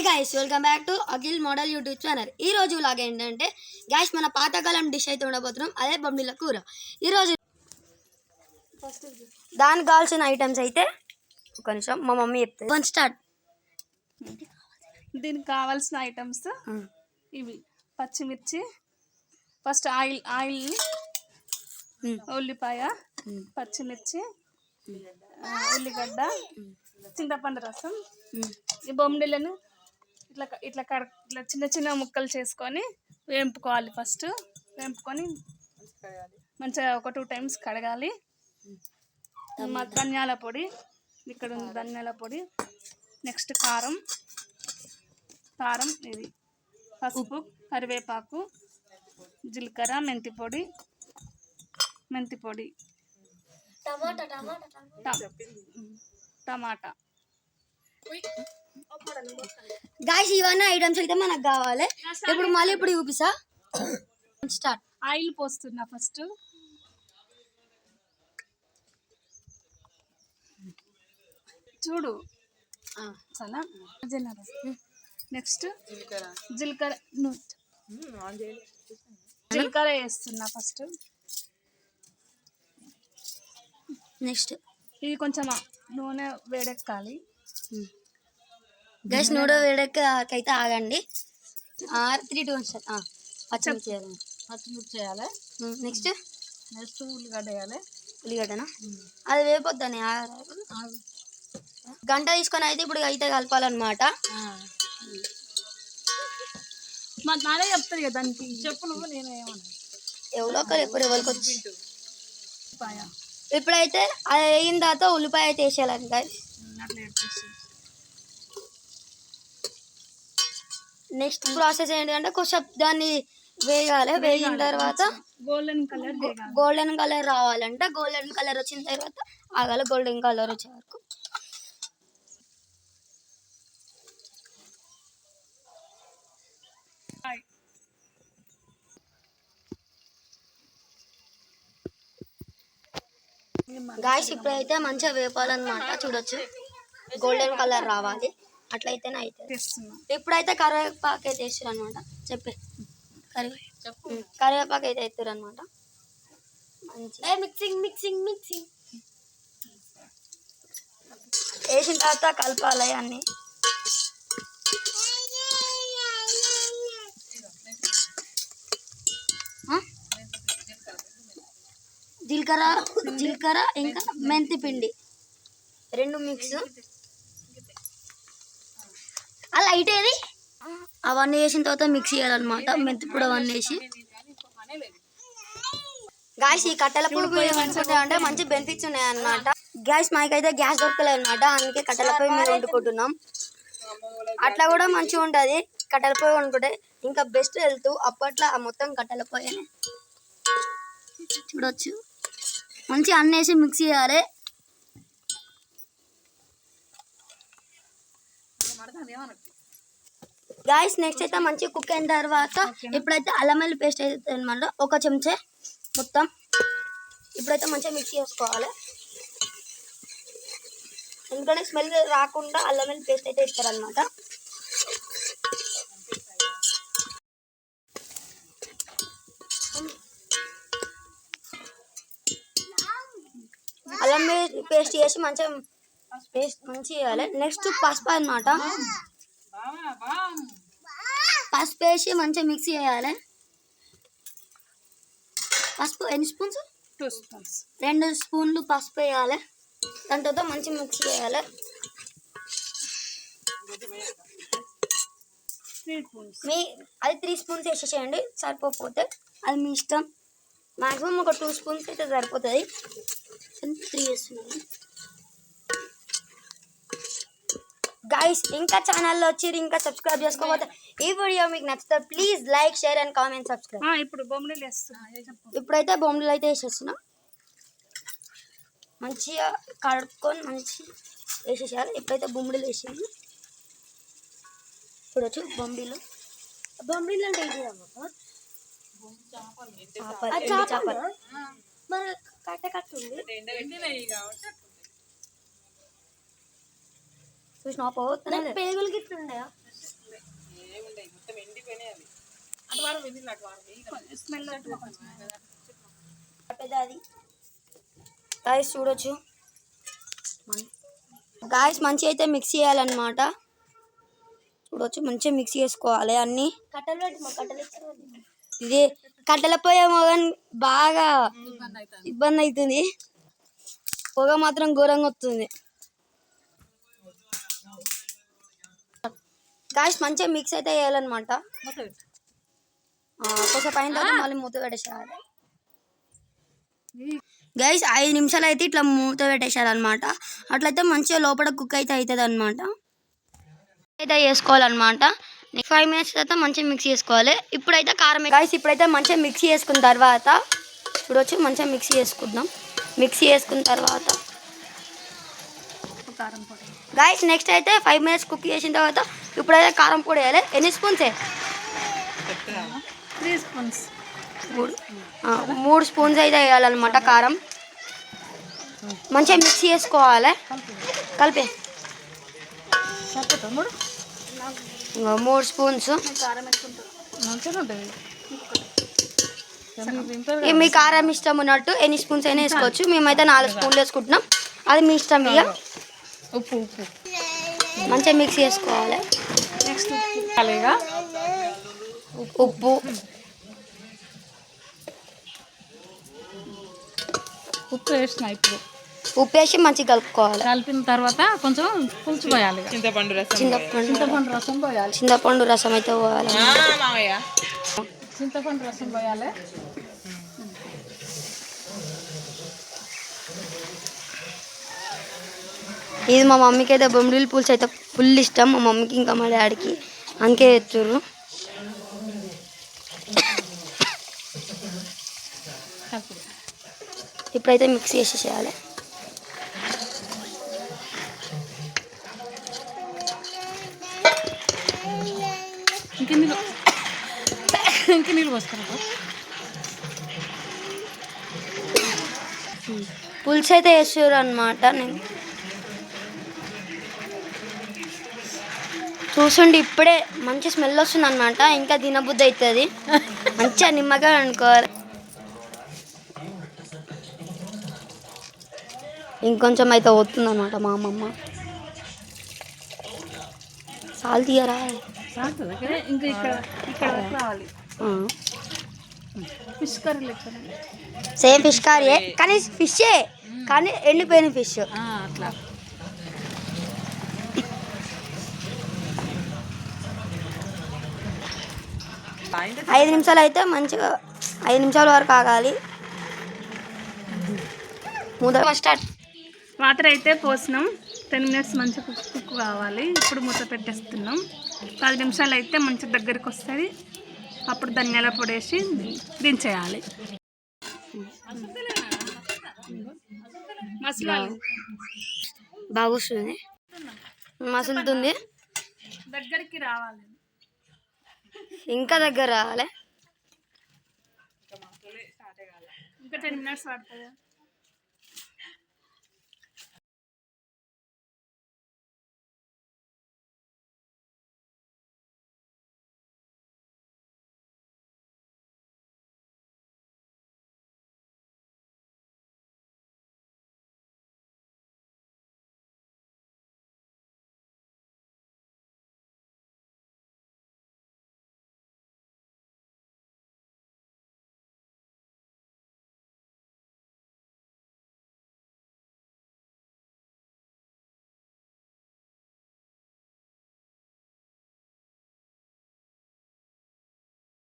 Guys, welcome back to Akhil model YouTube channel. ఈ రోజు లాగా ఏంటంటే గైస్ మన పాతకాలం డిష్ అయితే ఉండబోతున్నాం, అదే బొమ్మిల కూర. ఈరోజు దానికి కావాల్సిన ఐటమ్స్ అయితే ఒక నిమిషం మా మమ్మీ చెప్తుంది. One start. దీనికి కావాల్సిన ఐటమ్స్ ఇవి: పచ్చిమిర్చి, ఫస్ట్ ఆయిల్, ఉల్లిపాయ, పచ్చిమిర్చి, ఉల్లిగడ్డ, చింతపండు రసం. ఈ బొమ్మిడిలను ఇట్లా ఇట్లా ఇట్లా చిన్న చిన్న ముక్కలు చేసుకొని వేంపుకోవాలి. ఫస్ట్ వేంపుకొని మంచిగా ఒక 2 times కడగాలి. ధనియాల పొడి, ఇక్కడ ఉంది ధనియాల పొడి. నెక్స్ట్ కారం, ఇది పసుపు, కరివేపాకు, జీలకర్ర, మెంతి పొడి, టమాటా. గైస్ ఇవన్నీ ఐటమ్స్ అయితే మనకు కావాలి. ఇప్పుడు చూపిస్తా. స్టార్ట్. ఆయిల్ పోస్తున్నా ఫస్ట్. చూడు చాలా. నెక్స్ట్ జీలకర్ర వేస్తున్నా ఫస్ట్. నెక్స్ట్ ఇది కొంచెం నూనె వేడెక్కాలి. గైస్ నూనె వేడెక్కైతే ఆగండి. 3 to 1 స్టార్ట్. పచ్చిమిర్చి వేయాలి. నెక్స్ట్ ఉల్లిగడ్డ వేయాలి. ఉల్లిగడ్డనా? అది వేపొద్దని గంట తీసుకొని అయితే ఇప్పుడు అయితే కలపాలన్నమాట. నానే చెప్తాను కదా దానికి. చెప్పు నువ్వు, నేను ఏమన్నా ఎవరో ఒకరు ఎవరికి వచ్చి. ఇప్పుడైతే అది వేయిన తర్వాత ఉల్లిపాయ అయితే వేసేయాలండి గైస్. నెక్స్ట్ ప్రాసెస్ ఏంటంటే కొంచెం దాన్ని వేయాలి. వేగిన తర్వాత గోల్డెన్ కలర్ రావాలంటే గోల్డెన్ కలర్ వచ్చిన తర్వాత ఆగాలి. గోల్డెన్ కలర్ వచ్చే వరకు. గాయస్ ఇప్పుడైతే మంచిగా వేపాలన్నమాట. చూడొచ్చు గోల్డెన్ కలర్ రావాలి, అట్లయితేనే అవుతుంది. ఇప్పుడైతే కరివేపాకు అయితే వేస్తారు అనమాట. కరివేపాకు అయితే వేస్తారు అనమాట. మంచిగా మిక్సింగ్ వేసిన తర్వాత కలపాలి అన్నీ. జీలకర్ర ఇంకా మెంతి పిండి 2 మిక్స్. అలా అయితే అవన్నీ వేసిన తర్వాత మిక్స్ చేయాలన్నమాట. మెంతి పొడి అవన్నీ వేసి. గ్యాస్ ఈ కట్టెల పొయ్యి అంటే మంచి బెనిఫిట్స్ ఉన్నాయన్నమాట. గ్యాస్ మాకైతే గ్యాస్ దొరకలేదు అనమాట, అందుకే కట్టెల పొయ్యి మీద వండుకుంటున్నాం. అట్లా కూడా మంచిగా ఉంటుంది కట్టెల పొయ్యి వండుకుంటే. ఇంకా బెస్ట్ హెల్త్. అప్పట్లో మొత్తం కట్టెల పొయ్యి. చూడొచ్చు మంచిగా అన్నీ వేసి మిక్స్ చేయాలి. గాయస్ నెక్స్ట్ అయితే మంచిగా కుక్ అయిన తర్వాత ఇప్పుడైతే అల్లం వెల్లుల్లి పేస్ట్ అయితే అనమాట 1 చెంచా మొత్తం. ఇప్పుడైతే మంచిగా మిక్స్ చేసుకోవాలి, ఎందుకంటే స్మెల్ రాకుండా అల్లం వెల్లుల్లి పేస్ట్ అయితే ఇస్తారనమాట. అల్లం వెల్లుల్లి పేస్ట్ చేసి మంచిగా వేయాలి. నెక్స్ట్ పసుపు అనమాట. పసుపు వేసి మంచిగా మిక్స్ చేయాలి. పసుపు ఎన్ని స్పూన్స్? 2 స్పూన్స్. 2 స్పూన్లు పసుపు వేయాలి. దాని తర్వాత మంచిగా మిక్స్ చేయాలి. 3 స్పూన్స్ వేసేసేయండి, సరిపోతే అది మీ ఇష్టం. మ్యాక్సిమం ఒక 2 స్పూన్స్ అయితే సరిపోతుంది. 3 వేస్తున్నాను. గైస్ ఇంకా ఛానల్లో వచ్చి ఇంకా సబ్స్క్రైబ్ చేసుకోకపోతే ఈ వీడియో మీకు నచ్చితే please like, share and comment, subscribe. ఇప్పుడైతే బొమ్మలు అయితే వేసేస్తున్నా. మంచిగా కడుక్కొని మంచిగా వేసేసేయాలి. ఇప్పుడైతే బొమ్మలు వేసేయాలి. చూడొచ్చు బొమ్మలు అంటే ఏంటి చేపలు. మరి కట్టుంది చూసిన పేగులకి ఇట్లుండయా? స్మెల్ గాయస్ చూడొచ్చు. గాయస్ మంచిగా అయితే మిక్స్ చేయాలన్నమాట. చూడొచ్చు మంచిగా మిక్స్ చేసుకోవాలి అన్ని. ఇది కట్టెల పొయ్యి ఏమో కానీ బాగా ఇబ్బంది అవుతుంది. పొగ మాత్రం ఘోరంగా వస్తుంది. గాయస్ మంచిగా మిక్స్ అయితే వేయాలన్నమాట. కొంచెం పైన తర్వాత మళ్ళీ మూత పెట్టేసేయాలి. గైస్ 5 నిమిషాలు అయితే ఇట్లా మూత పెట్టేసారనమాట. అట్లయితే మంచిగా లోపల కుక్ అయితే అవుతుంది అనమాట. అయితే వేసుకోవాలన్నమాట. 5 మినిట్స్ తర్వాత మంచిగా మిక్స్ చేసుకోవాలి. ఇప్పుడైతే కారం గైస్ ఇప్పుడైతే మంచిగా మిక్స్ చేసుకున్న తర్వాత ఇప్పుడు వచ్చి మంచిగా మిక్స్ చేసుకుందాం. మిక్స్ చేసుకున్న తర్వాత కారం పొడి గైస్ నెక్స్ట్ అయితే 5 మినిట్స్ కుక్ చేసిన తర్వాత ఇప్పుడైతే కారం పొడి వేయాలి. ఎన్ని స్పూన్సే? 3 స్పూన్స్. 3 స్పూన్స్ అయితే వేయాలన్నమాట కారం. మంచిగా మిక్స్ చేసుకోవాలి. కలిపే 3 స్పూన్స్. మీ కారం ఇష్టం ఉన్నట్టు ఎన్ని స్పూన్స్ అయినా వేసుకోవచ్చు. మేమైతే 4 స్పూన్లు వేసుకుంటున్నాం. అది మీ ఇష్టం. ఇక ఉప్పు మంచిగా మిక్స్ చేసుకోవాలి. నెక్స్ట్ ఉప్పు వేసిన. ఇప్పుడు ఉప్పు వేసి మంచిగా కలుపుకోవాలి. కలిపిన తర్వాత కొంచెం పులుసు పోయాలి. చింతపండు రసం పోయాలి. చింతపండు రసం అయితే పోవాలి. చింతపండు రసం పోయాలి. ఇది మా మమ్మీకి అయితే బొమ్మిడిల పులుసు అయితే ఫుల్ ఇష్టం. మా మమ్మీకి ఇంకా మా డాడీకి అందుకే ఎత్తుర్రు. ఇప్పుడైతే మిక్స్ చేసేసేయాలి. ఇంక నీళ్ళు పోస్తాను. పులుసు అయితే వేసారు అనమాట. నేను చూసుండి ఇప్పుడే మంచి స్మెల్ వస్తుంది అనమాట. ఇంకా తినబుద్ధి అవుతుంది. మంచిగా నిమ్మగా అనుకోవాలి. ఇంకొంచెం అయితే అవుతుంది అనమాట. మా అమ్మమ్మ సాల్ తీయరా ఇంకా ఇక్కడ రావాలి. ఫిష్ కర్రీ లెక్క సేమ్ ఫిష్ కర్రీ కానీ ఫిషే కానీ ఎండిపోయిన ఫిష్ అట్లా. ఐదు నిమిషాలు అయితే మంచిగా 5 నిమిషాల వరకు ఆగాలి. స్టార్ట్. వాటర్ అయితే పోసినాం. 10 మినిట్స్ మంచిగా కుక్ కావాలి. ఇప్పుడు మూత పెట్టేస్తున్నాం. 10 నిమిషాలు అయితే మంచిగా దగ్గరికి వస్తుంది. అప్పుడు ధనియాల పొడి వేసి దించేయాలి. మసాలాలు బాగా వస్తుంది. మసులుతుంది. దగ్గరికి రావాలి. ఇంకా దగ్గర రావాలి. ఇంకా 10 మినిట్స్ పడుతుంది.